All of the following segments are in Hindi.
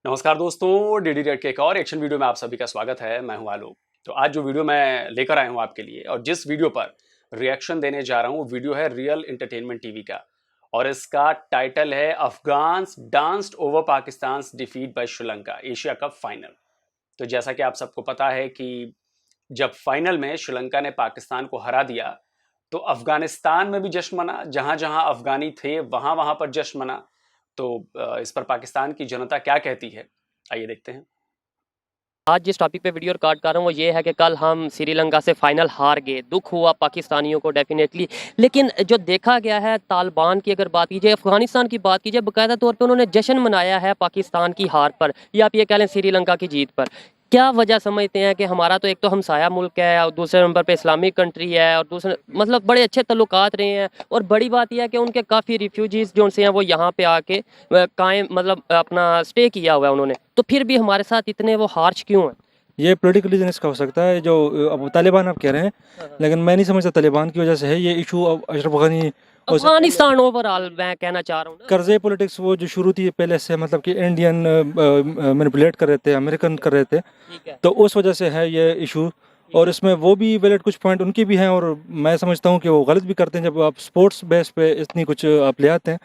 नमस्कार दोस्तों, डीडी रेड के एक और एक्शन वीडियो में आप सभी का स्वागत है। मैं हूं आलोक। तो आज जो वीडियो मैं लेकर आया हूं आपके लिए और जिस वीडियो पर रिएक्शन देने जा रहा हूं वो वीडियो है रियल एंटरटेनमेंट टीवी का और इसका टाइटल है Afghans danced over Pakistan defeat bye Sri Lanka Asia cup final. तो जैसा कि आप सबको पता है कि जब फाइनल में श्रीलंका ने पाकिस्तान को हरा दिया तो अफगानिस्तान में भी जश्न मना, जहां जहां अफगानी थे वहां वहां पर जश्न मना। तो इस पर पाकिस्तान की जनता क्या कहती है, आइए देखते हैं। आज जिस टॉपिक पे वीडियो रिकॉर्ड कर रहा हूँ वो ये है कि कल हम श्रीलंका से फाइनल हार गए। दुख हुआ पाकिस्तानियों को डेफिनेटली, लेकिन जो देखा गया है तालिबान की अगर बात कीजिए, अफगानिस्तान की बात कीजिए, बाकायदा तौर पे उन्होंने जश्न मनाया है पाकिस्तान की हार पर या आप ये कह लें श्रीलंका की जीत पर। क्या वजह समझते हैं कि हमारा तो एक तो हमसाया मुल्क है और दूसरे नंबर पे इस्लामिक कंट्री है और दूसरे मतलब बड़े अच्छे तल्लुकात रहे हैं, और बड़ी बात यह है कि उनके काफ़ी रिफ्यूजीज़ जो से हैं वो यहाँ पे आके कायम मतलब अपना स्टे किया हुआ है उन्होंने, तो फिर भी हमारे साथ इतने वो हार्श क्यों हैं? ये पॉलिटिकल रीजन इसका हो सकता है जो अब तालिबान आप कह रहे हैं, लेकिन मैं नहीं समझता तालिबान की वजह से है ये इशू। अब अशरफ गनी हो सकता है अफगानिस्तान ओवरऑल मैं कहना चाह रहा हूँ ना। कर्जे पॉलिटिक्स वो जो शुरू थी पहले से, मतलब कि इंडियन मैनिपुलेट कर रहे थे, अमेरिकन कर रहे थे, ठीक है। तो उस वजह से है ये इशू। और इसमें वो भी वैलिड कुछ पॉइंट उनके भी हैं, और मैं समझता हूँ कि वो गलत भी करते हैं। जब आप स्पोर्ट्स बेस पे इतनी कुछ आप ले आते हैं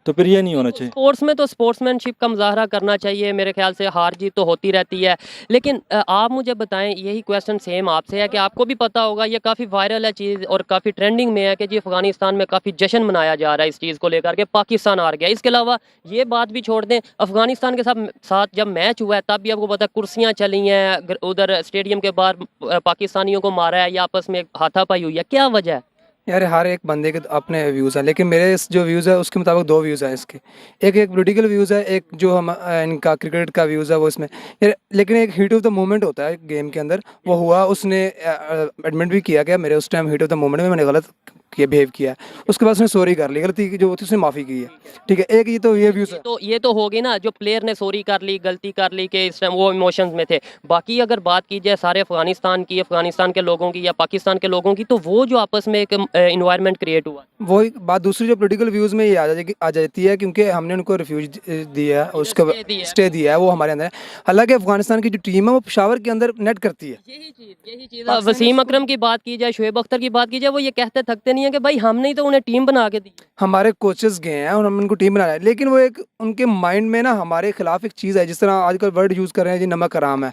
तो फिर ये नहीं होना चाहिए। स्पोर्ट्स में तो स्पोर्ट्समैनशिप का मुजाहरा करना चाहिए, मेरे ख्याल से हार जीत तो होती रहती है। लेकिन आप मुझे बताएं, यही क्वेश्चन सेम आपसे है कि आपको भी पता होगा ये काफ़ी वायरल है चीज़ और काफ़ी ट्रेंडिंग में है कि जी अफगानिस्तान में काफ़ी जश्न मनाया जा रहा है इस चीज़ को लेकर के पाकिस्तान हार गया। इसके अलावा ये बात भी छोड़ दें, अफगानिस्तान के साथ जब मैच हुआ है तब भी आपको पता है कुर्सियाँ चली हैं, उधर स्टेडियम के बाहर पाकिस्तानियों को मारा है या आपस में हाथापाई हुई है, क्या वजह है? यार हर एक बंदे के अपने व्यूज़ हैं, लेकिन मेरे जो व्यूज़ है उसके मुताबिक दो व्यूज़ हैं इसके। एक एक पॉलिटिकल व्यूज़ है, एक जो हम इनका क्रिकेट का व्यूज़ है वो इसमें यार। लेकिन एक हीट ऑफ द मोमेंट होता है गेम के अंदर, वो हुआ। उसने एडमिट भी किया गया, मेरे उस time heat of the moment में मैंने गलत किया, बिहेव किया है। उसके बाद उसने सॉरी कर ली, गलती जो होती उसने माफ़ी की है, ठीक है। एक ये तो ये व्यूज़ है। तो ये तो हो गई ना, जो प्लेयर ने सॉरी कर ली, गलती कर ली कि इस टाइम वो इमोशंस में थे। बाकी अगर बात की जाए सारे अफगानिस्तान की, अफगानिस्तान के लोगों की या पाकिस्तान के लोगों की, तो वो जो आपस में एक इन्वायरमेंट क्रिएट हुआ। वही बात दूसरी जो पॉलिटिकल व्यूज़ में ये आ जाती है, क्योंकि हमने उनको रिफ्यूज दिया है, उसका स्टे दिया है, वो हमारे अंदर है। हालांकि अफगानिस्तान की जो टीम है वो पेशावर के अंदर नेट करती है। यही चीज़ वसीम अकरम की बात की जाए, शुएब अख्तर की बात की जाए, वो ये कहते थकते नहीं है कि भाई हमने ही तो उन्हें टीम बना के दी। हमारे कोचेस गए हैं और हम उनको टीम बना रहे हैं, लेकिन वो एक उनके माइंड में ना हमारे खिलाफ एक चीज़ है। जिस तरह आजकल वर्ड यूज़ कर रहे हैं जी, नमक हराम है।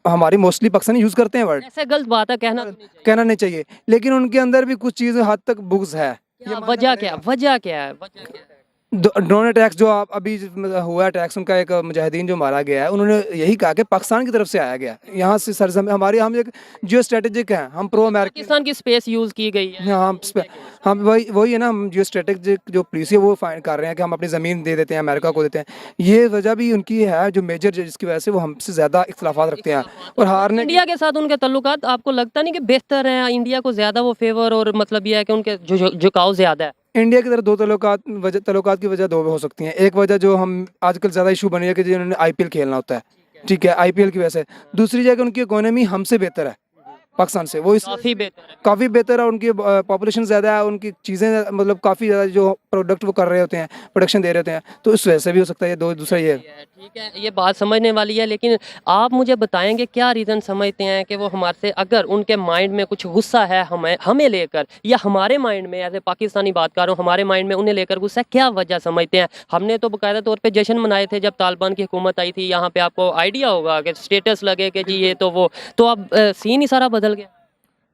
हमारी मोस्टली पाकिस्तानी यूज़ करते हैं वर्ड, ऐसे गलत बात है, कहना तो नहीं चाहिए। कहना नहीं चाहिए, लेकिन उनके अंदर भी कुछ चीज़ हद तक बुग्ज है। वजह क्या है? वजह क्या है? ड्रोन अटैक्स जो आप अभी हुआ अटैक्स, उनका एक मुजाहिदीन जो मारा गया है, उन्होंने यही कहा कि पाकिस्तान की तरफ से आया गया, यहाँ से सरजम हमारी, हम एक जियो स्ट्रेटेजिक हैं, हम प्रो अमेरिकन। पाकिस्तान की स्पेस यूज की गई है। हम वही है ना, हम जियो स्ट्रेटेजिक जो पुलिस है वो फाइंड कर रहे हैं कि हम अपनी ज़मीन दे देते हैं, अमेरिका को देते हैं। ये वजह भी उनकी है जो मेजर, जिसकी वजह से वो हमसे ज़्यादा इख्तलाफात रखते हैं और हारने। इंडिया के साथ उनके तल्लुकात आपको लगता नहीं कि बेहतर हैं? इंडिया को ज़्यादा वो फेवर, और मतलब ये है कि उनके झुकाव ज़्यादा है। इंडिया की तरफ दो तल्लुकात की वजह दो हो सकती हैं। एक वजह जो हम आजकल ज़्यादा इशू बनी है कि जिन्होंने आईपीएल खेलना होता है, ठीक है, आईपीएल की वजह से। दूसरी जगह उनकी इकोनॉमी हमसे बेहतर है पाकिस्तान से, वो काफ़ी बेहतर है। काफ़ी बेहतर है। उनकी पॉपुलेशन ज़्यादा है, उनकी चीज़ें मतलब काफ़ी ज़्यादा जो प्रोडक्ट वो कर रहे होते हैं, प्रोडक्शन दे रहे होते हैं, तो इस वजह से भी हो सकता है। ये दूसरा ये ठीक है, ये बात समझने वाली है, लेकिन आप मुझे बताएंगे क्या रीज़न समझते हैं कि वो हमारे से, अगर उनके माइंड में कुछ गुस्सा है हमें लेकर, या हमारे माइंड में, ऐसे पाकिस्तानी बात कर रहा हूँ, हमारे माइंड में उन्हें लेकर गुस्सा है, क्या वजह समझते हैं? हमने तो बाकायदा तौर पे जश्न मनाए थे जब तालिबान की हुकूमत आई थी यहाँ पे, आपको आइडिया होगा कि स्टेटस लगे कि जी ये तो वो, तो अब सीन ही सारा बदल गया।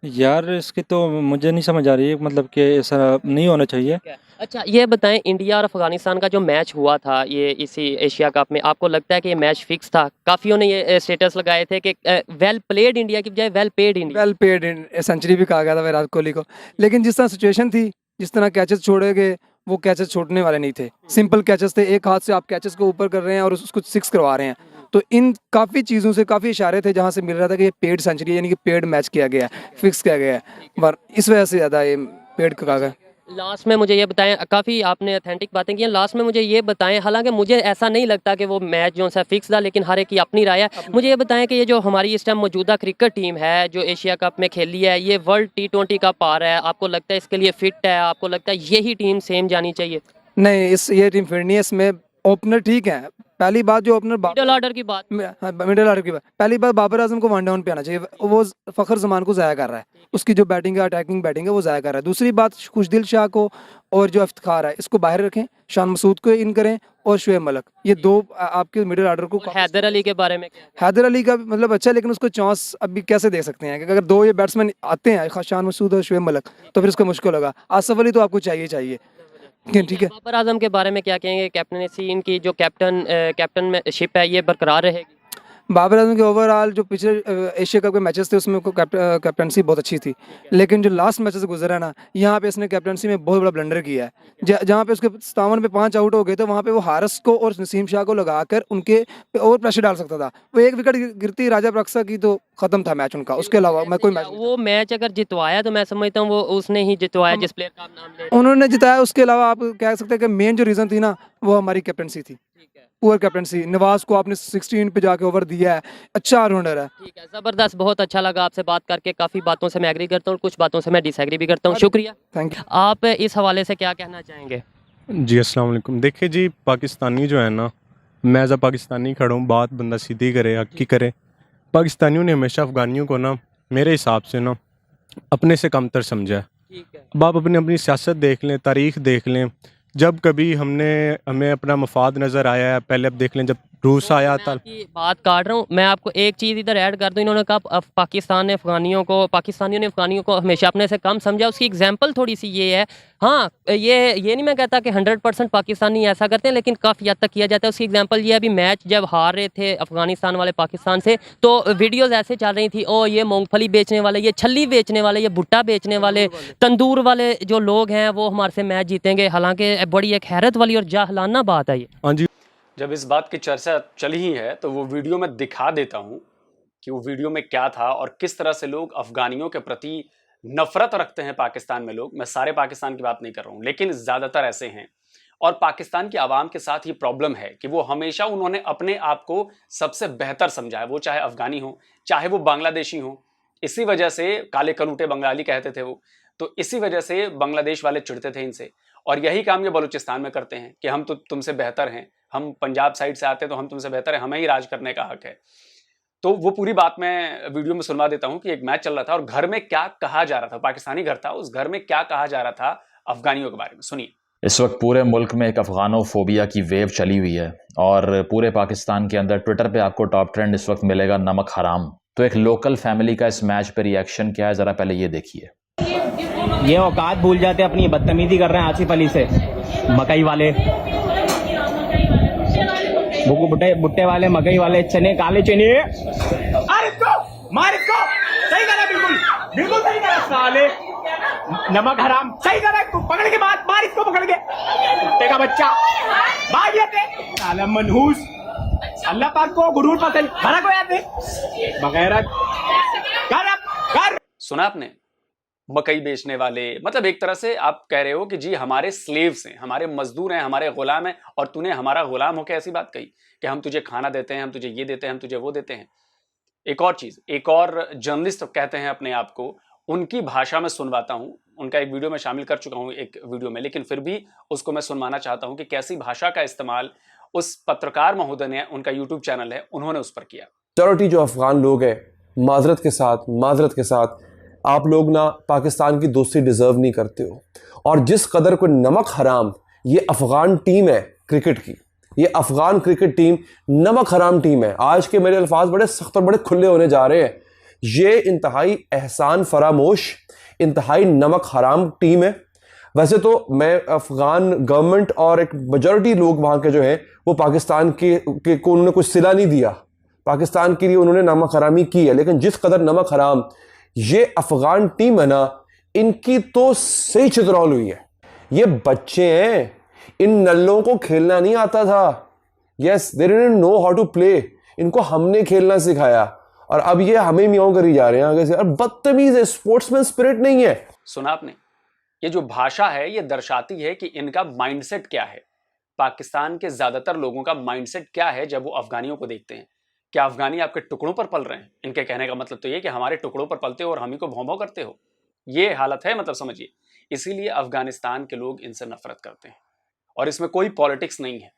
यार इसकी तो मुझे नहीं समझ आ रही है, मतलब कि ऐसा नहीं होना चाहिए। अच्छा ये बताएं, इंडिया और अफगानिस्तान का जो मैच हुआ था ये इसी एशिया कप में, आपको लगता है कि ये मैच फिक्स था? काफियों ने ये स्टेटस लगाए थे कि वेल प्लेड इंडिया की बजाय well paid India. Well paid century भी कहा गया था विराट कोहली को, लेकिन जिस तरह सिचुएशन थी, जिस तरह कैचेस छोड़े गए, वो कैचेस छोड़ने वाले नहीं थे। सिंपल कैचेस थे, एक हाथ से आप कैचेस को ऊपर कर रहे हैं और उसको सिक्स करवा रहे हैं। तो इन काफ़ी चीज़ों से काफ़ी इशारे थे जहाँ से मिल रहा था कि ये पेड सेंचुरी, यानी कि पेड मैच किया गया है, फिक्स किया गया है, इस वजह से ज़्यादा ये पेड कहा गया। लास्ट में मुझे ये बताएं, काफ़ी आपने ऑथेंटिक बातें की हैं, लास्ट में मुझे ये बताएं, हालांकि मुझे ऐसा नहीं लगता कि वो मैच जो है फिक्स था, लेकिन हर एक की अपनी राय है। मुझे ये बताएं कि ये जो हमारी इस टाइम मौजूदा क्रिकेट टीम है जो एशिया कप में खेली है, ये वर्ल्ड T20 कप आ रहा है, आपको लगता है इसके लिए फिट है? आपको लगता है यही टीम सेम जानी चाहिए? नहीं, ये टीम फिट नहीं है। इसमें ओपनर ठीक है, पहली बात जो अपने मिडल ऑर्डर की बात मिडिल ऑर्डर की बात, पहली बात बाबर आजम को वन डाउन पे आना चाहिए, वो फ़खर जमान को ज़ाया कर रहा है, उसकी जो बैटिंग है अटैकिंग बैटिंग है वो ज़ाया कर रहा है। दूसरी बात खुशदिल शाह को और जो इफ्तिखार है इसको बाहर रखें, शान मसूद को इन करें और शुएब मलिक, ये दो आपके मिडिल ऑर्डर को। हैदर अली के बारे में क्या? हैदर अली का मतलब अच्छा है, लेकिन उसको चांस अभी कैसे दे सकते हैं कि अगर दो ये बैट्समैन आते हैं शान मसूद और शुएब मलिक तो फिर उसको मुश्किल होगा। आसिफ अली तो आपको चाहिए ठीक है। बाबर आजम के बारे में क्या कहेंगे? कैप्टनसी इनकी जो कैप्टनशिप है ये बरकरार रहेगी? बाबर आजम के ओवरऑल जो पिछले एशिया कप के मैचेस थे उसमें कैप्टनसी बहुत अच्छी थी, लेकिन जो लास्ट मैच से गुजरा ना, यहाँ पे इसने कैप्टनसी में बहुत बड़ा ब्लंडर किया है। जहाँ पे उसके 57 पे 5 आउट हो गए थे, वहाँ पे वो हारिस को और नसीम शाह को लगाकर उनके पे ओवर प्रेशर डाल सकता था। वो एक विकेट गिरती राजा प्रक्सा की तो खत्म था मैच उनका, उसके अलावा मैं कोई मैच वो मैच अगर जितवाया तो मैं समझता हूँ वो उसने ही जितवाया जिस प्लेयर का आप नाम ले। उन्होंने जिताया। उसके अलावा आप कह सकते हैं कि मेन जो रीज़न थी ना वो हमारी कैप्टनसी थी, पुअर कैप्टनसी। नवाज को आपने 16 पे जाके ओवर दिया है, अच्छा ऑलराउंडर है। ठीक है, ज़बरदस्त, बहुत अच्छा लगा आपसे बात करके। काफ़ी बातों से मैं एग्री करता हूँ, कुछ बातों से मैं डिसएग्री भी करता हूँ। शुक्रिया। Thank you. आप इस हवाले से क्या कहना चाहेंगे? जी अस्सलाम वालेकुम। देखिए जी, पाकिस्तानी जो है ना, मैं एज़ अ पाकिस्तानी खड़ा हूँ, बात बंदा सीधी करे हक की करे। पाकिस्तानियों ने हमेशा अफ़गानियों को ना मेरे हिसाब से ना अपने से कमतर समझा है। ठीक है, अब आप अपनी सियासत देख लें, तारीख़ देख लें, जब कभी हमें अपना मफाद नज़र आया है, पहले अब देख लें जब रूस आया मैं था। आपकी बात काट रहा हूँ, मैं आपको एक चीज़ इधर ऐड कर दूँ। इन्होंने कहा पाकिस्तानियों ने अफ़गानियों को हमेशा अपने से कम समझा। उसकी एग्जांपल थोड़ी सी ये है। हाँ, ये नहीं मैं कहता कि 100% पाकिस्तानी ऐसा करते हैं, लेकिन काफ़ी हद तक किया जाता है। उसकी एग्जांपल ये है, अभी मैच जब हार रहे थे अफ़गानिस्तान वाले पाकिस्तान से, तो वीडियोज़ ऐसे चल रही थी, ओ ये मूँगफली बेचने वाले, ये छल्ली बेचने वाले, ये भुट्टा बेचने वाले, तंदूर वाले जो लोग हैं वो हमारे से मैच जीतेंगे। हालांकि बड़ी एक हैरत वाली और जाहलाना बात है ये। हाँ जी। जब इस बात की चर्चा चली ही है तो वो वीडियो में दिखा देता हूं कि वो वीडियो में क्या था और किस तरह से लोग अफगानियों के प्रति नफरत रखते हैं पाकिस्तान में लोग। मैं सारे पाकिस्तान की बात नहीं कर रहा हूं, लेकिन ज़्यादातर ऐसे हैं। और पाकिस्तान की आवाम के साथ ये प्रॉब्लम है कि वो हमेशा उन्होंने अपने आप को सबसे बेहतर समझा है, वो चाहे अफगानी हो चाहे वो बांग्लादेशी हो। इसी वजह से काले कलूटे बंगाली कहते थे वो, तो इसी वजह से बांग्लादेश वाले चिढ़ते थे इनसे। और यही काम ये बलूचिस्तान में करते हैं कि हम तो तुमसे बेहतर हैं, हम पंजाब साइड से आते हैं तो हम तुमसे बेहतर हैं, हमें ही राज करने का हक है। तो वो पूरी बात मैं वीडियो में सुनवा देता हूं कि एक मैच चल रहा था और घर में क्या कहा जा रहा था। पाकिस्तानी घर था, उस घर में क्या कहा जा रहा था अफगानियों के बारे में, सुनिए। इस वक्त पूरे मुल्क में एक अफगानोफोबिया की वेव चली हुई है और पूरे पाकिस्तान के अंदर ट्विटर पे आपको टॉप ट्रेंड इस वक्त मिलेगा नमक हराम। तो एक लोकल फैमिली का इस मैच पे रिएक्शन क्या है, ज़रा पहले ये देखिए। ये औकात भूल जाते, अपनी बदतमीजी कर रहे हैं आसिफ अली से, मकई वाले, भुट्टे वाले, मकई वाले, चने, काले चने। अरे इसको मार, इसको सही करा, बिल्कुल सही करा साले, नमक हराम सही करा। इसको पकड़ के मार इसको पकड़ के, कुत्ते का बच्चा मार दिया साला मनहूस। अल्लाह पाक को गुरूर पसंद, खड़ा को याद बगैरत कर। सुना आपने, मकई बेचने वाले, मतलब एक तरह से आप कह रहे हो कि जी हमारे स्लेव्स हैं, हमारे मजदूर हैं, हमारे गुलाम हैं, और तूने हमारा गुलाम होकर ऐसी बात कही कि हम तुझे खाना देते हैं, हम तुझे ये देते हैं, हम तुझे वो देते हैं। एक और चीज, एक और जर्नलिस्ट कहते हैं अपने आप को, उनकी भाषा में सुनवाता हूं। उनका एक वीडियो में शामिल कर चुका हूं एक वीडियो में, लेकिन फिर भी उसको मैं सुनवाना चाहता हूं कि कैसी भाषा का इस्तेमाल उस पत्रकार महोदय ने, उनका यूट्यूब चैनल है, उन्होंने उस पर किया। मेजॉरिटी जो अफगान लोग हैं, माजरत के साथ आप लोग ना पाकिस्तान की दोस्ती डिज़र्व नहीं करते हो। और जिस कदर को नमक हराम ये अफ़गान टीम है क्रिकेट की, ये अफ़गान क्रिकेट टीम नमक हराम टीम है। आज के मेरे अल्फाज बड़े सख्त और बड़े खुले होने जा रहे हैं। ये इंतहाई एहसान फरामोश, इंतहाई नमक हराम टीम है। वैसे तो मैं अफ़गान गवर्नमेंट और एक मेजॉरिटी लोग वहाँ के जो हैं वो पाकिस्तान के को उन्होंने कुछ सिला नहीं दिया, पाकिस्तान के लिए उन्होंने नमक हरामी की है, लेकिन जिस कदर नमक हराम ये अफ़गान टीम है ना, इनकी तो सही चितरौल हुई है। ये बच्चे हैं, इन नल्लों को खेलना नहीं आता था। Yes, they didn't know how to play. इनको हमने खेलना सिखाया और अब ये हमें म्याऊं करी जा रहे हैं आगे से। और बदतमीज है, स्पोर्ट्समैन स्पिरिट नहीं है। सुना आपने, ये जो भाषा है ये दर्शाती है कि इनका माइंडसेट क्या है। पाकिस्तान के ज्यादातर लोगों का माइंडसेट क्या है जब वो अफगानियों को देखते हैं। क्या अफगानी आपके टुकड़ों पर पल रहे हैं? इनके कहने का मतलब तो ये कि हमारे टुकड़ों पर पलते हो और हम ही को भौं भौं करते हो। ये हालत है, मतलब समझिए। इसीलिए अफगानिस्तान के लोग इनसे नफरत करते हैं और इसमें कोई पॉलिटिक्स नहीं है।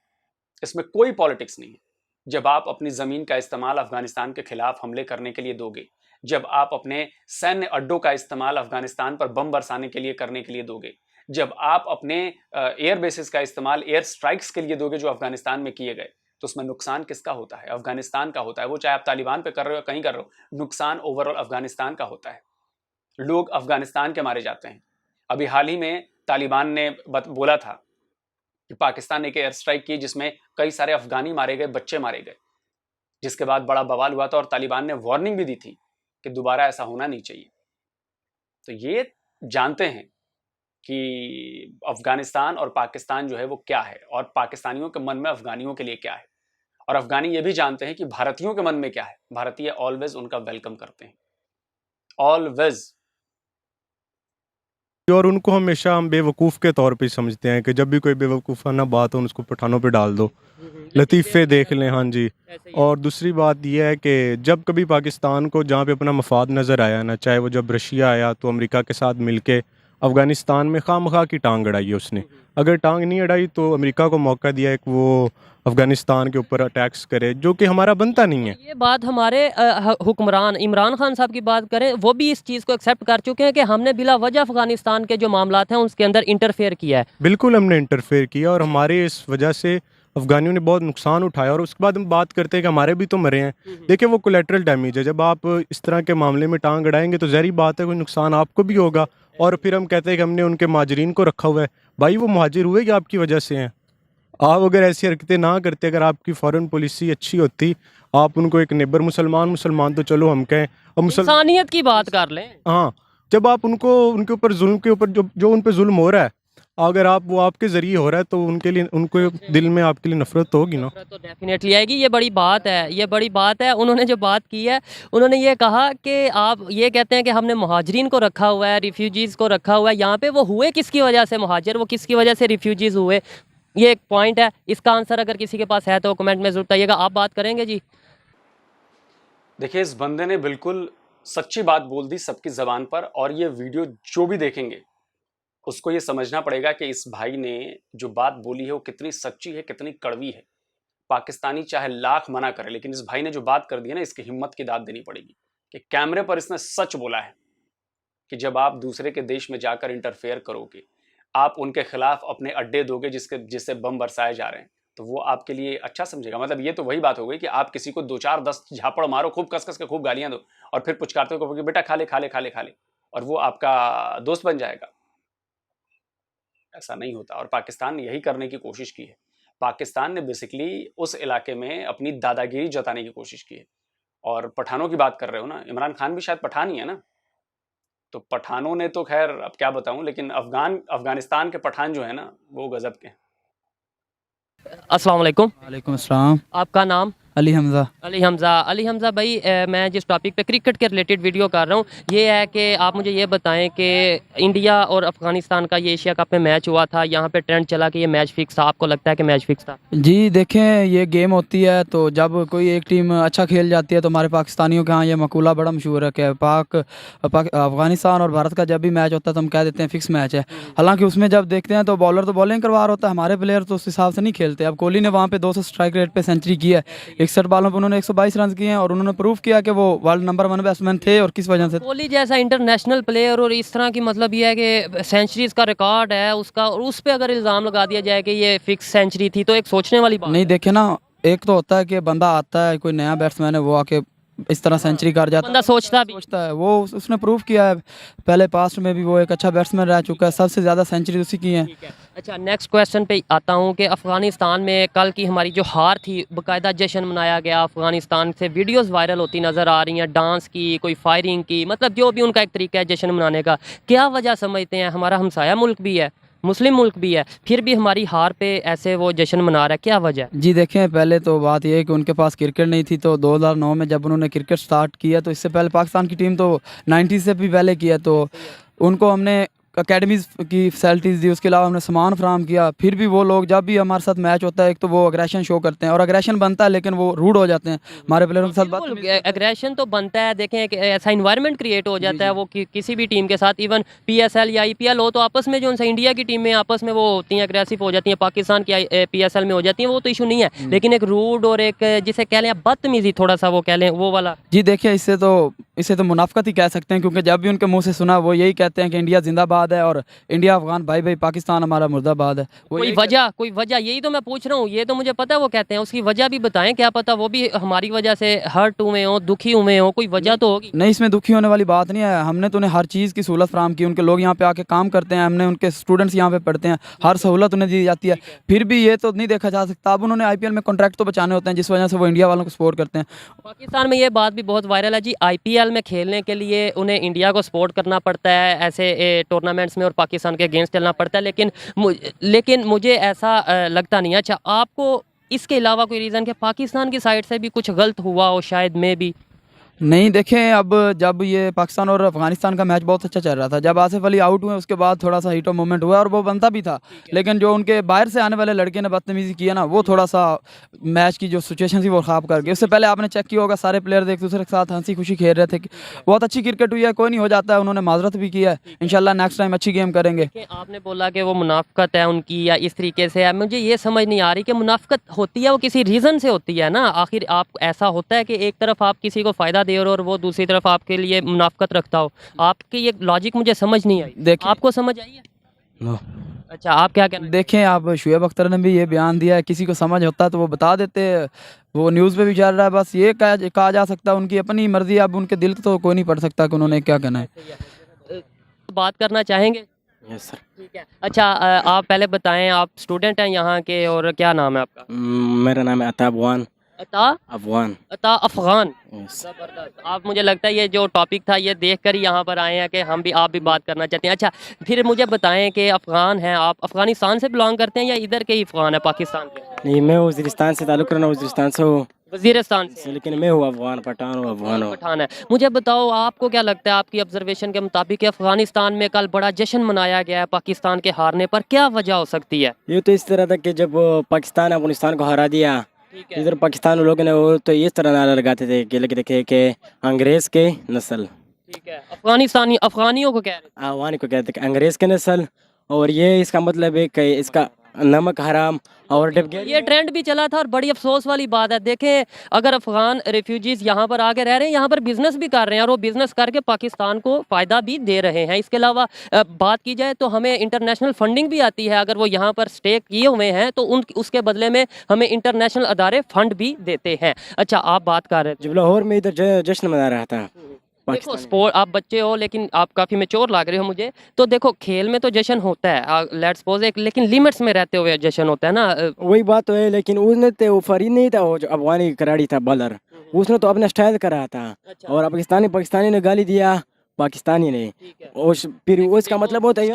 इसमें कोई पॉलिटिक्स नहीं है। जब आप अपनी ज़मीन का इस्तेमाल अफगानिस्तान के खिलाफ हमले करने के लिए दोगे, जब आप अपने सैन्य अड्डों का इस्तेमाल अफगानिस्तान पर बम बरसाने के लिए करने के लिए दोगे, जब आप अपने एयर बेसिस का इस्तेमाल एयर स्ट्राइक्स के लिए दोगे जो अफगानिस्तान में किए गए, तो उसमें नुकसान किसका होता है? अफगानिस्तान का होता है। वो चाहे आप तालिबान पे कर रहे हो कहीं कर रहे हो, नुकसान ओवरऑल अफगानिस्तान का होता है। लोग अफगानिस्तान के मारे जाते हैं। अभी हाल ही में तालिबान ने बोला था कि पाकिस्तान ने एक एयर स्ट्राइक की जिसमें कई सारे अफगानी मारे गए, बच्चे मारे गए, जिसके बाद बड़ा बवाल हुआ था और तालिबान ने वार्निंग भी दी थी कि दोबारा ऐसा होना नहीं चाहिए। तो ये जानते हैं कि अफगानिस्तान और पाकिस्तान जो है वो क्या है और पाकिस्तानियों के मन में अफगानियों के लिए क्या है, और अफगानी ये भी जानते हैं कि भारतीयों के मन में क्या है। भारतीय ऑलवेज उनका वेलकम करते हैं, ऑलवेज। और उनको हमेशा हम बेवकूफ़ के तौर पे समझते हैं कि जब भी कोई बेवकूफ़ाना बात हो उसको पठानों पे डाल दो, लतीफ़े देख लें। हाँ जी। और दूसरी बात यह है कि जब कभी पाकिस्तान को जहाँ पे अपना मफाद नज़र आया ना, चाहे वो जब रशिया आया तो अमेरिका के साथ मिलके अफ़गानिस्तान में खामखा की टांग अड़ाई है उसने। अगर टांग नहीं अड़ाई तो अमेरिका को मौका दिया है कि वो अफ़गानिस्तान के ऊपर अटैक्स करे, जो कि हमारा बनता नहीं है। ये बात हमारे हुक्मरान इमरान खान साहब की बात करें, वो भी इस चीज़ को एक्सेप्ट कर चुके हैं कि हमने बिला वजह अफगानिस्तान के जो मामलात हैं उसके अंदर इंटरफेयर किया है। बिल्कुल हमने इंटरफेयर किया और हमारे इस वजह से अफ़गानियों ने बहुत नुकसान उठाया। और उसके बाद हम बात करते हैं कि हमारे भी तो मरे हैं। देखिए वो कोलेटरल डैमेज है। जब आप इस तरह के मामले में टांग अड़ाएंगे तो ज़ाहिर बात है कोई नुकसान आपको भी होगा। और फिर हम कहते हैं कि हमने उनके महाजरीन को रखा हुआ है। भाई वो महाजिर हुए कि आपकी वजह से हैं। आप अगर ऐसी हरकतें ना करते, अगर आपकी फ़ॉरेन पॉलिसी अच्छी होती, आप उनको एक नेबर मुसलमान तो चलो हम कहें, अब इंसानियत की बात कर लें। हाँ, जब आप उनको उनके ऊपर जुल्म के ऊपर जो उन पे जुल्म हो रहा है, अगर आप वो आपके ज़रिए हो रहा है तो उनके लिए उनको दिल में आपके लिए नफ़रत तो होगी ना। तो डेफिनेटली आएगी। ये बड़ी बात है, ये बड़ी बात है। उन्होंने जो बात की है, उन्होंने ये कहा कि आप ये कहते हैं कि हमने महाजरीन को रखा हुआ है, रिफ्यूजीज़ को रखा हुआ है। यहाँ पे वो हुए किसकी वजह से महाजर, वो किसकी वजह से रिफ्यूजीज़ हुए, ये एक पॉइंट है। इसका आंसर अगर किसी के पास है तो कमेंट में ज़रूर बताइएगा। आप बात करेंगे जी? देखिए इस बंदे ने बिल्कुल सच्ची बात बोल दी सबकी ज़बान पर, और ये वीडियो जो भी देखेंगे उसको ये समझना पड़ेगा कि इस भाई ने जो बात बोली है वो कितनी सच्ची है, कितनी कड़वी है। पाकिस्तानी चाहे लाख मना करे, लेकिन इस भाई ने जो बात कर दी है ना, इसकी हिम्मत की दाद देनी पड़ेगी कि कैमरे पर इसने सच बोला है कि जब आप दूसरे के देश में जाकर इंटरफेयर करोगे, आप उनके खिलाफ अपने अड्डे दोगे जिससे बम बरसाए जा रहे हैं, तो वो आपके लिए अच्छा समझेगा। मतलब ये तो वही बात हो गई कि आप किसी को 2-4-10 झापड़ मारो, खूब कस कस के खूब गालियां दो, और फिर पुचकारते हो कि बेटा खा ले खा ले खा ले खा ले, और वो आपका दोस्त बन जाएगा। ऐसा नहीं होता, और पाकिस्तान ने यही करने की कोशिश की है। पाकिस्तान ने बेसिकली उस इलाके में अपनी दादागिरी जताने की कोशिश की है। और पठानों की बात कर रहे हो ना, इमरान खान भी शायद पठान ही है ना, तो पठानों ने तो खैर अब क्या बताऊं, लेकिन अफगानिस्तान के पठान जो है ना वो गजब के हैं। अस्सलाम वालेकुम। वालेकुम अस्सलाम। आपका नाम? अली हमज़ा। अली हमज़ा भाई, मैं जिस टॉपिक पे क्रिकेट के रिलेटेड वीडियो कर रहा हूँ, ये है कि आप मुझे ये बताएं कि इंडिया और अफ़गानिस्तान का ये एशिया कप में मैच हुआ था, यहाँ पे ट्रेंड चला कि ये मैच फिक्स था। आपको लगता है कि मैच फिक्स था? जी देखें, ये गेम होती है तो जब कोई एक टीम अच्छा खेल जाती है तो हमारे पाकिस्तानियों के यहाँ ये मकूला बड़ा मशहूर है कि अफ़गानिस्तान और भारत का जब भी मैच होता है तो हम कह देते हैं फिक्स मैच है। हालांकि उसमें जब देखते हैं तो बॉलर तो बॉलिंग करवा रहा होता है, हमारे प्लेयर तो उस हिसाब से नहीं खेलते। अब कोहली ने वहाँ पे 200 स्ट्राइक रेट पे सेंचुरी की है, 61 बॉलों पर उन्होंने 122 रन किए हैं, और उन्होंने प्रूव किया कि वो वर्ल्ड नंबर 1 बैट्समैन थे। और किस वजह से? कोहली जैसा इंटरनेशनल प्लेयर और इस तरह की, मतलब ये है कि सेंचुरीज का रिकॉर्ड है उसका, और उस पर अगर इल्ज़ाम लगा दिया जाए कि ये फिक्स सेंचुरी थी तो एक सोचने वाली बात नहीं। देखे ना, एक तो होता है कि बंदा आता है, कोई नया बैट्समैन है, वो आके इस तरह सेंचुरी कर जाता है, बंदा सोचता है वो उसने प्रूव किया है। पहले पास्ट में भी वो एक अच्छा बैट्समैन रह चुका है, सबसे ज़्यादा सेंचुरी उसी की है। अच्छा, नेक्स्ट क्वेश्चन पे आता हूँ कि अफ़गानिस्तान में कल की हमारी जो हार थी, बाकायदा जश्न मनाया गया। अफ़गानिस्तान से वीडियोस वायरल होती नज़र आ रही हैं, डांस की, कोई फायरिंग की, मतलब जो भी उनका एक तरीका है जश्न मनाने का। क्या वजह समझते हैं? हमारा हमसाया मुल्क भी है, मुस्लिम मुल्क भी है, फिर भी हमारी हार पे ऐसे वो जश्न मना रहा है, क्या वजह? जी देखें, पहले तो बात यह है कि उनके पास क्रिकेट नहीं थी। तो 2009 में जब उन्होंने क्रिकेट स्टार्ट किया तो इससे पहले पाकिस्तान की टीम तो 90 से भी पहले किया, तो उनको हमने अकेडमीज़ की फैसिलिटीज़ दी, उसके अलावा हमने सामान फराहम किया। फिर भी वो लोग जब भी हमारे साथ मैच होता है, एक तो वो अग्रेशन शो करते हैं और अग्रेशन बनता है, लेकिन वो रूड हो जाते हैं हमारे प्लेयरों के साथ। बिल्कुल एग्रेशन तो बनता है। देखें एक ऐसा इन्वायरमेंट क्रिएट हो जाता है वो किसी भी टीम के साथ, इवन पीएसएल या आईपीएल हो तो आपस में जो उनसे इंडिया की टीमें आपस में वो होती हैं अग्रेसिव हो जाती हैं, पाकिस्तान की पीएसएल में हो जाती हैं, वो तो इशू नहीं है। लेकिन एक रूड और एक जिसे कह लें बदतमीजी थोड़ा सा वो कह लें वो वाला। जी देखिए, इससे तो मुनाफकत ही कह सकते हैं, क्योंकि जब भी उनके मुंह से सुना वो यही कहते हैं कि इंडिया जिंदाबाद है और इंडिया अफगान भाई भाई, पाकिस्तान हमारा मुर्दाबाद है। वो कोई वजह यही तो मैं पूछ रहा हूँ। ये तो मुझे पता है वो कहते हैं, उसकी वजह भी बताएं, क्या पता वो भी हमारी वजह से हर्ट हुए हो, दुखी हुए हो, कोई वजह तो होगी। नहीं, इसमें दुखी होने वाली बात नहीं है। हमने तो उन्हें हर चीज़ की सहूलत फराहम की, उनके लोग यहाँ पे आके काम करते हैं, हमने उनके स्टूडेंट्स यहाँ पे पढ़ते हैं, हर सहूलत उन्हें दी जाती है। फिर भी ये तो नहीं देखा जा सकता, अब उन्होंने आईपीएल में कॉन्ट्रैक्ट तो बचाने होते हैं, जिस वजह से वो इंडिया वालों को सपोर्ट करते हैं। पाकिस्तान में ये बात भी बहुत वायरल है जी, आईपीएल में खेलने के लिए उन्हें इंडिया को सपोर्ट करना पड़ता है ऐसे टूर्नामेंट्स में और पाकिस्तान के अगेंस्ट चलना पड़ता है, लेकिन मुझे ऐसा लगता नहीं है। अच्छा, आपको इसके अलावा कोई रीज़न कि पाकिस्तान की साइड से भी कुछ गलत हुआ हो शायद में भी? नहीं, देखें, अब जब ये पाकिस्तान और अफगानिस्तान का मैच बहुत अच्छा चल रहा था, जब आसिफ अली आउट हुए उसके बाद थोड़ा सा हीट ऑफ मोमेंट हुआ और वो बनता भी था, लेकिन जो उनके बाहर से आने वाले लड़के ने बदतमीज़ी किया ना, वो थोड़ा सा मैच की जो सिचुएशन थी वो ख़राब कर गई। उससे पहले आपने चेक किया होगा, सारे प्लेयर एक दूसरे के साथ हंसी खुशी खेल रहे थे, बहुत अच्छी क्रिकेट हुई है, कोई नहीं हो जाता है। उन्होंने माजरत भी किया है, इंशाल्लाह नेक्स्ट टाइम अच्छी गेम करेंगे। आपने बोला कि वो मुनाफकत है उनकी या इस तरीके से है, मुझे ये समझ नहीं आ रही कि मुनाफकत होती है वो किसी रीज़न से होती है ना। आखिर आप ऐसा होता है कि एक तरफ आप किसी को फ़ायदा दे रहे हो और वो दूसरी तरफ आपके लिए मुनाफकत रखता हो, आपकी ये लॉजिक मुझे समझ नहीं आई। देखिए, आपको समझ आई है? नो। अच्छा, आप क्या कहना? देखें, आप शुएब अख्तर ने भी ये बयान दिया है, किसी को समझ होता तो वो बता देते, वो न्यूज़ पे भी चल रहा है। बस ये कहा जा सकता है उनकी अपनी मर्जी, अब उनके दिल तो कोई नहीं पढ़ सकता कि उन्होंने क्या कहना है। बात करना चाहेंगे? Yes sir. ठीक है। अच्छा, आप पहले बताएं, आप स्टूडेंट हैं यहाँ के और क्या नाम है आपका? मेरा नाम है अता अफगान। अता अफगान। जबरदस्त। आप, मुझे लगता है ये जो टॉपिक था ये देखकर ही यहाँ पर आए हैं कि आप भी बात करना चाहते हैं। अच्छा, फिर मुझे बताएं कि अफगान हैं आप, अफगानिस्तान से बिलोंग करते हैं या इधर के ही अफगान है पाकिस्तान के? नहीं, मैं वज़ीरिस्तान से ताल्लुक़ रखना, वज़ीरिस्तान से हूँ। वज़ीरिस्तान से? लेकिन मैं हूँ अफगान, पठान हूँ, अफगान हूँ। पठान है। मुझे बताओ, आपको क्या लगता है, आपकी ऑब्जर्वेशन के मुताबिक कि अफगानिस्तान में कल बड़ा जश्न मनाया गया है पाकिस्तान के हारने पर, क्या वजह हो सकती है? ये तो इस तरह था कि जब पाकिस्तान अफगानिस्तान को हरा दिया, इधर पाकिस्तान लोगों ने वो तो इस तरह नारा लगाते थे कि लगे देखे कि अंग्रेज़ के नस्ल। ठीक है, अफगानियों को कह रहे थे, अफगानी को कहते हैं अंग्रेज़ के नस्ल, और ये इसका मतलब है कि इसका नमक हराम और ये ट्रेंड भी चला था। और बड़ी अफसोस वाली बात है, देखें, अगर अफगान रेफ्यूजीज़ यहाँ पर आके रह रहे हैं, यहाँ पर बिजनेस भी कर रहे हैं और वो बिजनेस करके पाकिस्तान को फ़ायदा भी दे रहे हैं। इसके अलावा बात की जाए तो हमें इंटरनेशनल फंडिंग भी आती है, अगर वो यहाँ पर स्टे किए हुए हैं तो उसके बदले में हमें इंटरनेशनल अदारे फंड भी देते हैं। अच्छा, आप बात कर रहे थे, जब लाहौर में इधर जश्न मना रहा था। देखो, स्पोर्ट, आप बच्चे हो लेकिन आप काफ़ी मैच्योर लग रहे हो मुझे, तो देखो खेल में तो जश्न होता है, लेट्स सपोज एक, लेकिन लिमिट्स में रहते हुए जश्न होता है ना। वही बात तो है, लेकिन उसने तो वो फरीद नहीं था, वो जो अफगानी खिलाड़ी था बॉलर, उसने तो अपना स्टाइल कर रहा था। और पाकिस्तानी ने गाली दिया पाकिस्तानी ने, और फिर उसका मतलब होता है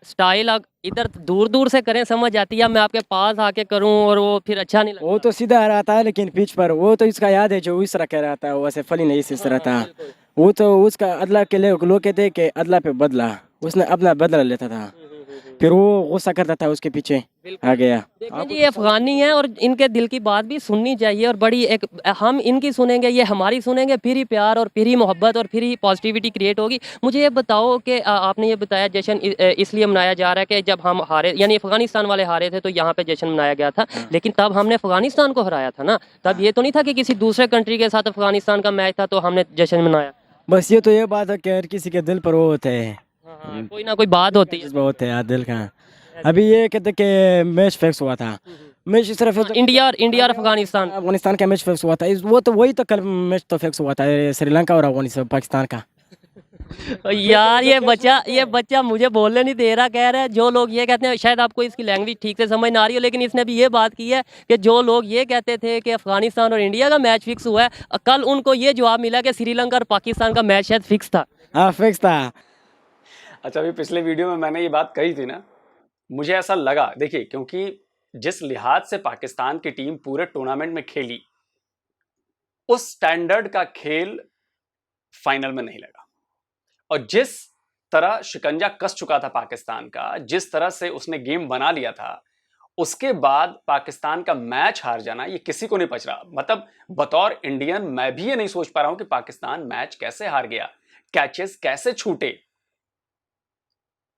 स्टाइल इधर दूर दूर से करें समझ आती है, मैं आपके पास आके करूं और वो फिर अच्छा नहीं लगता। वो तो सीधा आ रहा था, लेकिन पिच पर वो तो इसका याद है जो इस तरह कह रहा था, वैसे फली नहीं इस तरह था। वो तो उसका अदला के लोग कहते कि अदला पे बदला, उसने अपना बदला लेता था, फिर वो गुस्सा करता था, उसके पीछे आ गया। देखें जी, ये अफगानी हैं और इनके दिल की बात भी सुननी चाहिए, और बड़ी एक, हम इनकी सुनेंगे, ये हमारी सुनेंगे, फिर ही प्यार और फिर ही मोहब्बत और फिर ही पॉजिटिविटी क्रिएट होगी। मुझे ये बताओ कि आपने ये बताया जश्न इसलिए मनाया जा रहा है कि जब हम हारे, यानी अफगानिस्तान वाले हारे थे तो यहाँ पे जश्न मनाया गया था, लेकिन तब हमने अफगानिस्तान को हराया था ना, तब ये तो नहीं था कि किसी दूसरे कंट्री के साथ अफगानिस्तान का मैच था तो हमने जश्न मनाया। बस ये तो ये बात है कि हर किसी के दिल पर वो होते हैं, कोई ना कोई बात होती है, बहुत है यार दिल का। अभी ये कहते कि मैच फिक्स हुआ था, मैच सिर्फ इंडिया और अफगानिस्तान का मैच फिक्स हुआ था, वो तो वही तो कल मैच तो फिक्स हुआ था श्रीलंका और पाकिस्तान का। यार, ये बच्चा मुझे बोलने नहीं दे रहा, कह रहा है जो लोग ये कहते हैं, शायद आपको इसकी लैंग्वेज ठीक से समझ ना आ रही हो, लेकिन इसने भी ये बात की है कि जो लोग ये कहते थे कि अफगानिस्तान और इंडिया का मैच फिक्स हुआ है, कल उनको ये जवाब मिला कि श्रीलंका और पाकिस्तान का मैच शायद फिक्स था। हाँ, फिक्स था। अच्छा, अभी पिछले वीडियो में मैंने ये बात कही थी ना, मुझे ऐसा लगा, देखिए, क्योंकि जिस लिहाज से पाकिस्तान की टीम पूरे टूर्नामेंट में खेली, उस स्टैंडर्ड का खेल फाइनल में नहीं लगा, और जिस तरह शिकंजा कस चुका था पाकिस्तान का, जिस तरह से उसने गेम बना लिया था, उसके बाद पाकिस्तान का मैच हार जाना ये किसी को नहीं पच रहा। मतलब बतौर इंडियन मैं भी ये नहीं सोच पा रहा हूं कि पाकिस्तान मैच कैसे हार गया, कैचेस कैसे छूटे।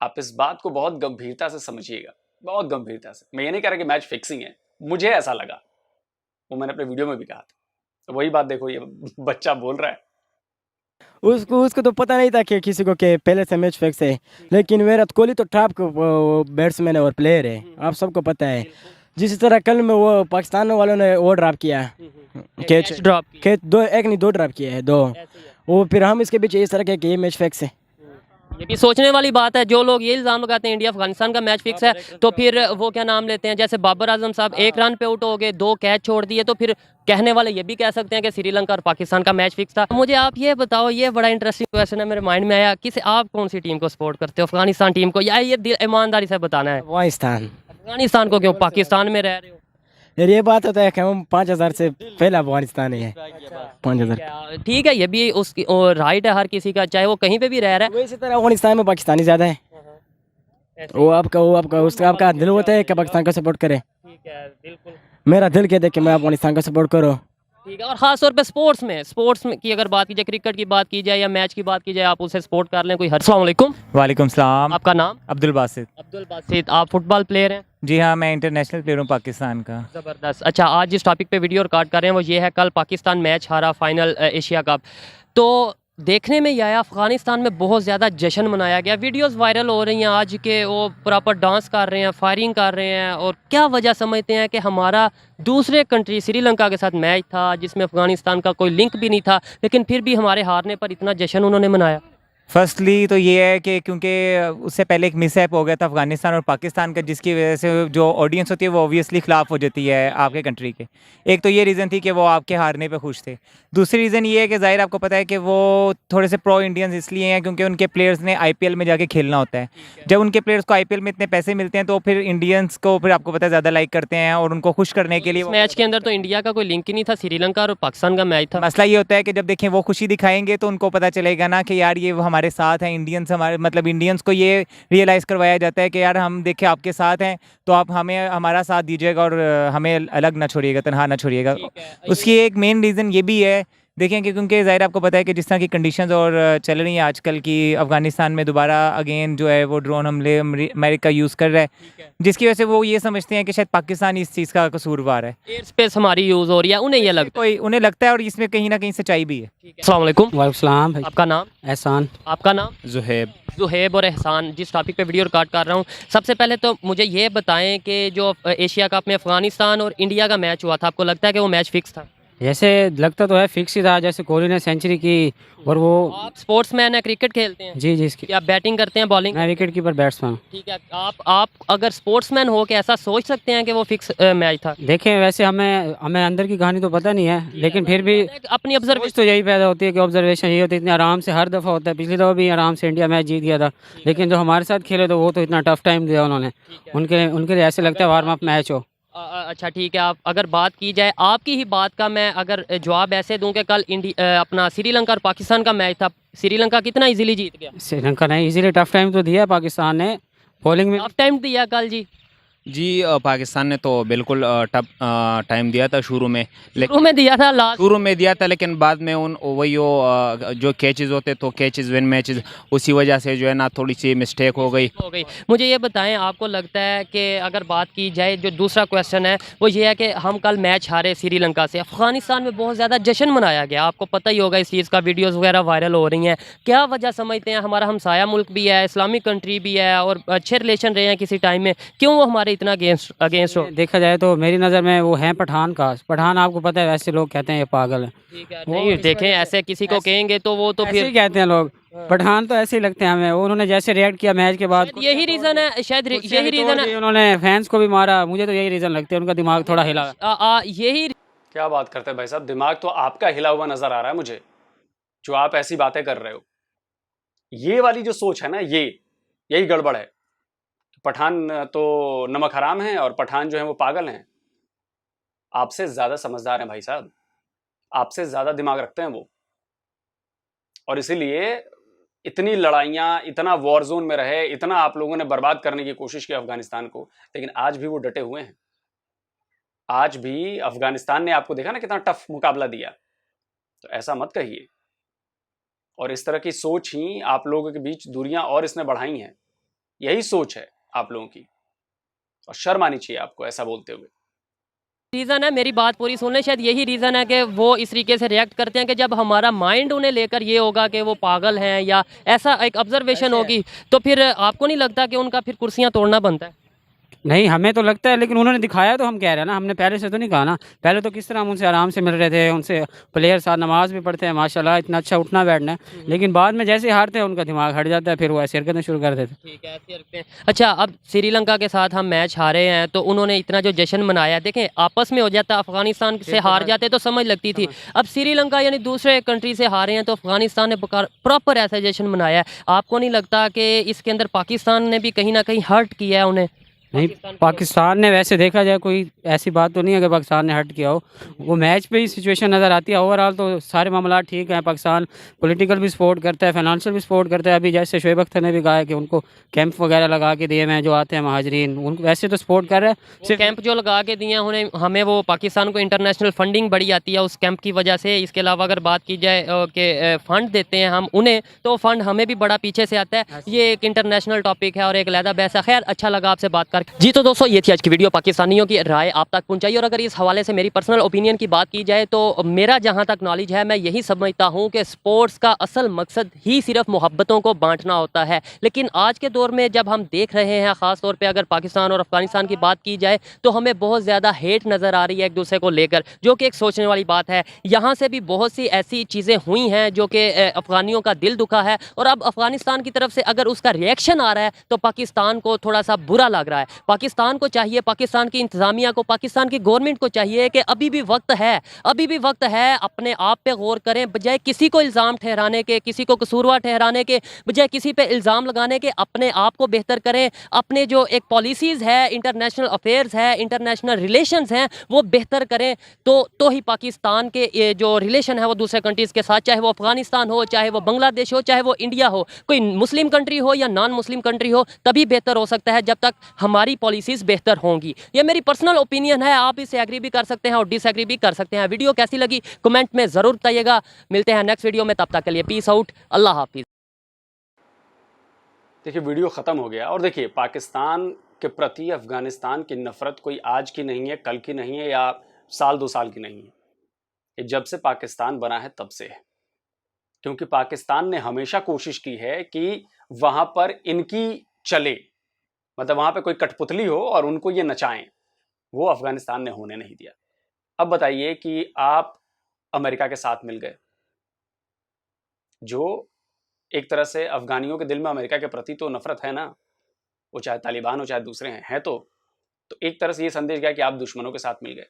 आप इस बात को बहुत गंभीरता से समझिएगा, बहुत गंभीरता से। मैं ये नहीं कह रहा कि मैच फिक्सिंग है, मुझे ऐसा लगा, वो मैंने अपने वीडियो में भी कहा था। तो वही बात देखो, ये बच्चा बोल रहा है। उसको तो पता नहीं था कि किसी को कि पहले से मैच फिक्स है, लेकिन विराट कोहली तो टॉप बैट्समैन है और प्लेयर है, आप सबको पता है। जिस तरह कल में वो पाकिस्तान वालों ने वो ड्रॉप किया कैच, ड्रॉप कैच दो, एक नहीं दो ड्रॉप किए हैं, दो। वो फिर हम इसके बीच इस तरह के कि ये मैच फिक्स है। ये भी सोचने वाली बात है। जो लोग ये इल्ज़ाम लगाते हैं इंडिया अफगानिस्तान का मैच फिक्स है, तो फिर वो क्या नाम लेते हैं, जैसे बाबर आजम साहब 1 रन पे आउट हो गए, 2 कैच छोड़ दिए, तो फिर कहने वाले ये भी कह सकते हैं कि श्रीलंका और पाकिस्तान का मैच फिक्स था। मुझे आप ये बताओ, ये बड़ा इंटरेस्टिंग क्वेश्चन है, मेरे माइंड में आया, किसी आप कौन सी टीम को सपोर्ट करते हो, अफगानिस्तान टीम को, या ये ईमानदारी से बताना है? अफगानिस्तान। अफगानिस्तान को क्यों? पाकिस्तान में रह रहे हो। यार ये बात होता है कि हम 5000 से पहले अफगानिस्तान ही है, 5000। ठीक है, ये भी उसकी राइट है हर किसी का, चाहे वो कहीं पे भी रह रहा है। इसी तरह अफगानिस्तान में पाकिस्तानी ज़्यादा है। वो आपका उसका आपका दिल होता है कि पाकिस्तान का सपोर्ट करे। ठीक है, बिल्कुल। मेरा दिल कहता है कि मैं अफगानिस्तान का सपोर्ट करूँ। ठीक है, और ख़ास तौर पे स्पोर्ट्स में की अगर बात की जाए, क्रिकेट की बात की जाए या मैच की बात की जाए, आप उसे सपोर्ट कर लें, कोई हर्ज। अस्सलाम वालेकुम। वालेकुम सलाम। आपका नाम? अब्दुल बासित। अब्दुल बासित। आप फुटबॉल प्लेयर हैं? जी हाँ, मैं इंटरनेशनल प्लेयर हूँ पाकिस्तान का। ज़बरदस्त। अच्छा, आज जिस टॉपिक पे वीडियो रिकॉर्ड कर रहे हैं वो ये है, कल पाकिस्तान मैच हारा फाइनल एशिया कप। तो देखने में ये आया, अफगानिस्तान में बहुत ज़्यादा जश्न मनाया गया, वीडियोस वायरल हो रही हैं आज के, वो प्रॉपर डांस कर रहे हैं, फायरिंग कर रहे हैं। और क्या वजह समझते हैं कि हमारा दूसरे कंट्री श्रीलंका के साथ मैच था जिसमें अफगानिस्तान का कोई लिंक भी नहीं था, लेकिन फिर भी हमारे हारने पर इतना जश्न उन्होंने मनाया? फर्स्टली तो ये है कि क्योंकि उससे पहले एक मिसहैप हो गया था अफगानिस्तान और पाकिस्तान का, जिसकी वजह से जो ऑडियंस होती है वो ऑब्वियसली ख़िलाफ़ हो जाती है आपके कंट्री के। एक तो ये रीज़न थी कि वो आपके हारने पे खुश थे। दूसरी रीज़न ये है कि ज़ाहिर आपको पता है कि वो थोड़े से प्रो इंडियंस इसलिए हैं क्योंकि उनके प्लेयर्स ने IPL में जाके खेलना होता है। जब उनके प्लेयर्स को IPL में इतने पैसे मिलते हैं तो फिर इंडियंस को फिर आपको पता है ज़्यादा लाइक करते हैं और उनको खुश करने के लिए। मैच के अंदर तो इंडिया का कोई लिंक ही नहीं था, श्रीलंका और पाकिस्तान का मैच था। मसला ये होता है कि जब देखें वो खुशी दिखाएंगे तो उनको पता चलेगा ना कि यार ये वो हमारे साथ हैं, हमारे मतलब इंडियंस को ये रियलाइज़ करवाया जाता है कि यार हम देखें आपके साथ हैं तो आप हमें हमारा साथ दीजिएगा और हमें अलग ना छोड़िएगा, तनहा ना छोड़िएगा। उसकी एक मेन रीज़न ये भी है, देखें कि क्योंकि ज़ाहिर आपको पता है कि जिस तरह की कंडीशंस और चल रही हैं आजकल की, अफ़गानिस्तान में दोबारा अगेन जो है वो ड्रोन हमले अमेरिका यूज़ कर रहा है, जिसकी वजह से वो ये समझते हैं कि शायद पाकिस्तान इस चीज़ का कसूरवार है। एयर स्पेस हमारी यूज़ हो रही है, उन्हें ये लगता है। उन्हें लगता है और इसमें कहीं ना कहीं सच्चाई भी है। अस्सलाम वालेकुम। वालेकुम सलाम भाई। आपका नाम? एहसान। आपका नाम? जुहैब। जुहैब और एहसान, जिस टॉपिक पे वीडियो रिकॉर्ड कर रहा हूँ, सबसे पहले तो मुझे ये बताएं कि जो एशिया कप में अफगानिस्तान और इंडिया का मैच हुआ था, आपको लगता है कि वो मैच फिक्स था? जैसे लगता तो है फिक्स ही था, जैसे कोहली ने सेंचुरी की और वो। आप स्पोर्ट्समैन हैं, क्रिकेट खेलते हैं? जी इसकी। क्या आप बैटिंग करते हैं, बॉलिंग? मैं विकेट कीपर बैट्समैन। ठीक है, आप अगर स्पोर्ट्समैन हो के ऐसा सोच सकते हैं कि वो फिक्स मैच था? देखें वैसे हमें अंदर की कहानी तो पता नहीं है, लेकिन फिर भी अपनी ऑब्जर्वेशन तो यही पैदा होती है कि ऑब्जर्वेशन यही होती है, इतने आराम से हर दफ़ा होता है। पिछली दफ़ा भी आराम से इंडिया मैच जीत गया था, लेकिन जो हमारे साथ खेले तो वो तो इतना टफ टाइम दिया उन्होंने, उनके लिए ऐसे लगता है वार्म अप मैच हो। अच्छा ठीक है, आप अगर बात की जाए आपकी ही बात का, मैं अगर जवाब ऐसे दूं कि कल अपना श्रीलंका और पाकिस्तान का मैच था, श्रीलंका कितना इजीली जीत गया? श्रीलंका ने इजीली टफ टाइम तो दिया पाकिस्तान ने, बॉलिंग में टफ टाइम दिया कल जी? पाकिस्तान ने तो बिल्कुल टफ टाइम दिया था शुरू में, शुरू में दिया था, लास्ट शुरू में दिया था, लेकिन बाद में वही जो कैचेस होते तो कैचेस विन मैचेस, उसी वजह से जो है ना थोड़ी सी मिस्टेक हो गई। मुझे ये बताएं, आपको लगता है कि अगर बात की जाए, जो दूसरा क्वेश्चन है वो ये है कि हम कल मैच हारे श्रीलंका से, अफगानिस्तान में बहुत ज़्यादा जश्न मनाया गया, आपको पता ही होगा इस चीज़ का, वीडियोज़ वगैरह वायरल हो रही हैं, क्या वजह समझते हैं? हमारा हमसाया मुल्क भी है, इस्लामिक कंट्री भी है और अच्छे रिलेशन रहे हैं किसी टाइम में, क्यों वो हमारे इतना अगेंस्ट हो? देखा जाए तो मेरी नज़र में वो हैं पठान का। पठान आपको पता है, वैसे लोग कहते हैं ये पागल है। ठीक है, नहीं देखें ऐसे किसी को कहेंगे तो वो तो ऐसे फिर ही कहते हैं लोग, पठान तो ऐसे ही लगते हैं हमें। उन्होंने जैसे रिएक्ट किया मैच के बाद, यही रीज़न है, शायद यही रीज़न है उन्होंने फैंस को भी मारा, मुझे तो यही रीज़न लगता है, उनका दिमाग थोड़ा हिला। यही क्या बात करते हैं भाई साहब, दिमाग तो आपका हिला हुआ नजर आ रहा है मुझे, जो आप ऐसी बातें कर रहे हो। ये वाली जो सोच है ना, यही गड़बड़ है। पठान तो नमक हराम है और पठान जो है वो पागल हैं। आपसे ज्यादा समझदार हैं भाई साहब, आपसे ज्यादा दिमाग रखते हैं वो, और इसीलिए इतनी लड़ाइयाँ, इतना वॉर जोन में रहे, इतना आप लोगों ने बर्बाद करने की कोशिश की अफगानिस्तान को, लेकिन आज भी वो डटे हुए हैं। आज भी अफगानिस्तान ने आपको देखा ना कितना टफ मुकाबला दिया। तो ऐसा मत कहिए। और इस तरह की सोच ही आप लोगों के बीच दूरियां और इसने बढ़ाई हैं। यही सोच है आप लोगों की, और शर्म आनी चाहिए आपको ऐसा बोलते हुए। रीज़न है, मेरी बात पूरी सुन लें, शायद यही रीज़न है कि वो इस तरीके से रिएक्ट करते हैं कि जब हमारा माइंड उन्हें लेकर ये होगा कि वो पागल हैं या ऐसा एक ऑब्जर्वेशन होगी, तो फिर आपको नहीं लगता कि उनका फिर कुर्सियां तोड़ना बनता है? नहीं, हमें तो लगता है, लेकिन उन्होंने दिखाया तो हम कह रहे हैं ना, हमने पहले से तो नहीं कहा ना। पहले तो किस तरह हम उनसे आराम से मिल रहे थे, उनसे प्लेयर साथ नमाज भी पढ़ते हैं माशाल्लाह, इतना अच्छा उठना बैठना है, लेकिन बाद में जैसे हारते हैं उनका दिमाग हट जाता है, फिर वो ऐसे हरकतें शुरू कर देते हैं। ठीक है, ऐसे रखते हैं। अच्छा, अब श्रीलंका के साथ हम मैच हारे हैं तो उन्होंने इतना जो जश्न मनाया, देखें आपस में हो जाता, अफगानिस्तान से हार जाते तो समझ लगती थी। अब श्रीलंका यानी दूसरे कंट्री से हारे हैं तो अफगानिस्तान ने प्रॉपर ऐसा जश्न मनाया है। आपको नहीं लगता कि इसके अंदर पाकिस्तान ने भी कहीं ना कहीं हर्ट किया है उन्हें? नहीं, पाकिस्तान ने वैसे देखा जाए कोई ऐसी बात तो नहीं है कि पाकिस्तान ने हट किया हो, वो मैच पे ही सिचुएशन नज़र आती है। ओवरऑल तो सारे मामला ठीक हैं। पाकिस्तान पॉलिटिकल भी सपोर्ट करता है, फाइनेंशियल भी सपोर्ट करता है। अभी जैसे शोएब अख्तर ने भी कहा है कि उनको कैंप वगैरह लगा के दिए हैं, जो आते हैं महाजरीन, उनको वैसे तो सपोर्ट कर रहे हैं। सिर्फ कैंप जो लगा के दिए उन्हें, हमें वो पाकिस्तान को इंटरनेशनल फंडिंग बड़ी आती है उस कैंप की वजह से। इसके अलावा अगर बात की जाए कि फ़ंड देते हैं हम उन्हें, तो फ़ंड हमें भी बड़ा पीछे से आता है। ये एक इंटरनेशनल टॉपिक है और एक अलहदा बहस है। खैर, अच्छा लगा आपसे बात करके। जी तो दोस्तों, ये थी आज की वीडियो, पाकिस्तानियों की राय आप तक पहुंचाई। और अगर इस हवाले से मेरी पर्सनल ओपिनियन की बात की जाए तो मेरा जहां तक नॉलेज है, मैं यही समझता हूं कि स्पोर्ट्स का असल मकसद ही सिर्फ मोहब्बतों को बांटना होता है। लेकिन आज के दौर में जब हम देख रहे हैं, ख़ास तौर पे अगर पाकिस्तान और अफगानिस्तान की बात की जाए, तो हमें बहुत ज़्यादा हेट नज़र आ रही है एक दूसरे को लेकर, जो कि एक सोचने वाली बात है। यहाँ से भी बहुत सी ऐसी चीज़ें हुई हैं जो कि अफगानियों का दिल दुखा है, और अब अफगानिस्तान की तरफ से अगर उसका रिएक्शन आ रहा है तो पाकिस्तान को थोड़ा सा बुरा लग रहा है। पाकिस्तान को चाहिए, पाकिस्तान की इंतज़ामिया को, पाकिस्तान की गवर्नमेंट को चाहिए कि अभी भी वक्त है, अभी भी वक्त है, अपने आप पे गौर करें। बजाय किसी को इल्ज़ाम ठहराने के, किसी को कसूरवार ठहराने के, बजाय किसी पे इल्ज़ाम लगाने के, अपने आप को बेहतर करें। अपने जो एक पॉलिसीज़ है, इंटरनेशनल अफेयर्स है, इंटरनेशनल रिलेशंस हैं, वो बेहतर करें। तो ही पाकिस्तान के ये जो रिलेशन है वो दूसरे कंट्रीज़ के साथ, चाहे वो अफगानिस्तान हो, चाहे वो बांग्लादेश हो, चाहे वो इंडिया हो, कोई मुस्लिम कंट्री हो या नॉन मुस्लिम कंट्री हो, तभी बेहतर हो सकता है जब तक हमारी पॉलिसीज़ बेहतर होंगी। ये मेरी पर्सनल ओपिनियन है, आप इससे एग्री भी कर सकते हैं और डिसएग्री भी कर सकते हैं। वीडियो कैसी लगी कमेंट में ज़रूर बताइएगा। मिलते हैं नेक्स्ट वीडियो में, तब तक के लिए पीस आउट, अल्लाह हाफिज़। देखिए, वीडियो ख़त्म हो गया। और देखिए, पाकिस्तान के प्रति अफगानिस्तान की नफ़रत कोई आज की नहीं है, कल की नहीं है, या साल 2 साल की नहीं है। ये जब से पाकिस्तान बना है तब से है। क्योंकि पाकिस्तान ने हमेशा कोशिश की है कि वहाँ पर इनकी चले, मतलब वहाँ पे कोई कठपुतली हो और उनको ये नचाएं। वो अफगानिस्तान ने होने नहीं दिया। अब बताइए कि आप अमेरिका के साथ मिल गए, जो एक तरह से अफगानियों के दिल में अमेरिका के प्रति तो नफरत है ना, वो चाहे तालिबान हो चाहे दूसरे हैं तो एक तरह से ये संदेश गया कि आप दुश्मनों के साथ मिल गए।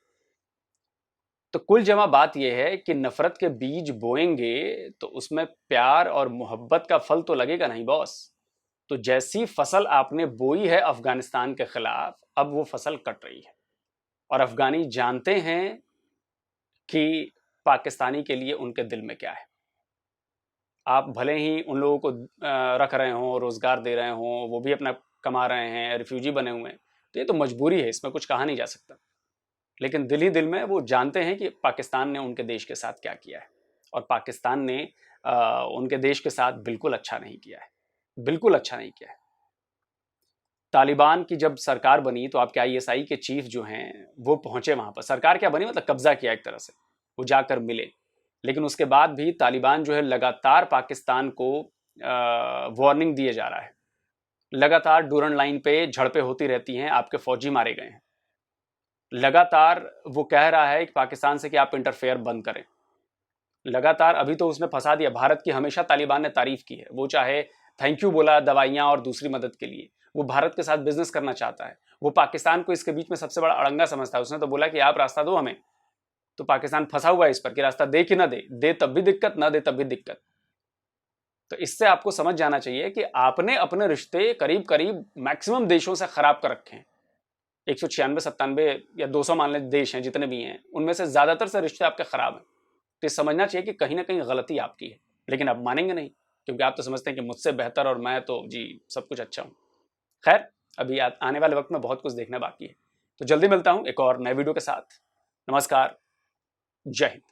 तो कुल जमा बात यह है कि नफरत के बीज बोएंगे तो उसमें प्यार और मोहब्बत का फल तो लगेगा नहीं बॉस। तो जैसी फसल आपने बोई है अफगानिस्तान के खिलाफ, अब वो फसल कट रही है, और अफगानी जानते हैं कि पाकिस्तानी के लिए उनके दिल में क्या है। आप भले ही उन लोगों को रख रहे हों, रोजगार दे रहे हों, वो भी अपना कमा रहे हैं, रिफ्यूजी बने हुए हैं, तो ये तो मजबूरी है, इसमें कुछ कहा नहीं जा सकता। लेकिन दिल ही दिल में वो जानते हैं कि पाकिस्तान ने उनके देश के साथ क्या किया है, और पाकिस्तान ने उनके देश के साथ बिल्कुल अच्छा नहीं किया है, बिल्कुल अच्छा नहीं किया है। तालिबान की जब सरकार बनी तो आपके ISI के चीफ जो हैं वो पहुंचे वहां पर। सरकार क्या बनी, मतलब कब्जा किया एक तरह से, वो जाकर मिले। लेकिन उसके बाद भी तालिबान जो है लगातार पाकिस्तान को वार्निंग दिए जा रहा है। लगातार डूरन लाइन पे झड़पें होती रहती हैं, आपके फौजी मारे गए हैं। लगातार वो कह रहा है कि पाकिस्तान से कि आप इंटरफेयर बंद करें। लगातार अभी तो उसने फंसा दिया। भारत की हमेशा तालिबान ने तारीफ की है, वो चाहे थैंक यू बोला दवाइयाँ और दूसरी मदद के लिए। वो भारत के साथ बिजनेस करना चाहता है, वो पाकिस्तान को इसके बीच में सबसे बड़ा अड़ंगा समझता है। उसने तो बोला कि आप रास्ता दो हमें, तो पाकिस्तान फंसा हुआ है इस पर कि रास्ता दे कि ना दे, दे तब भी दिक्कत, ना दे तब भी दिक्कत। तो इससे आपको समझ जाना चाहिए कि आपने अपने रिश्ते करीब करीब मैक्सिमम देशों से खराब कर रखे हैं। 196, 97 या 200 मान लें देश हैं, जितने भी हैं उनमें से ज्यादातर से रिश्ते आपके खराब हैं। तो समझना चाहिए कि कहीं ना कहीं गलती आपकी है, लेकिन आप मानेंगे नहीं क्योंकि आप तो समझते हैं कि मुझसे बेहतर और मैं तो जी सब कुछ अच्छा हूँ। खैर, अभी आने वाले वक्त में बहुत कुछ देखना बाकी है, तो जल्दी मिलता हूँ एक और नए वीडियो के साथ। नमस्कार, जय हिंद।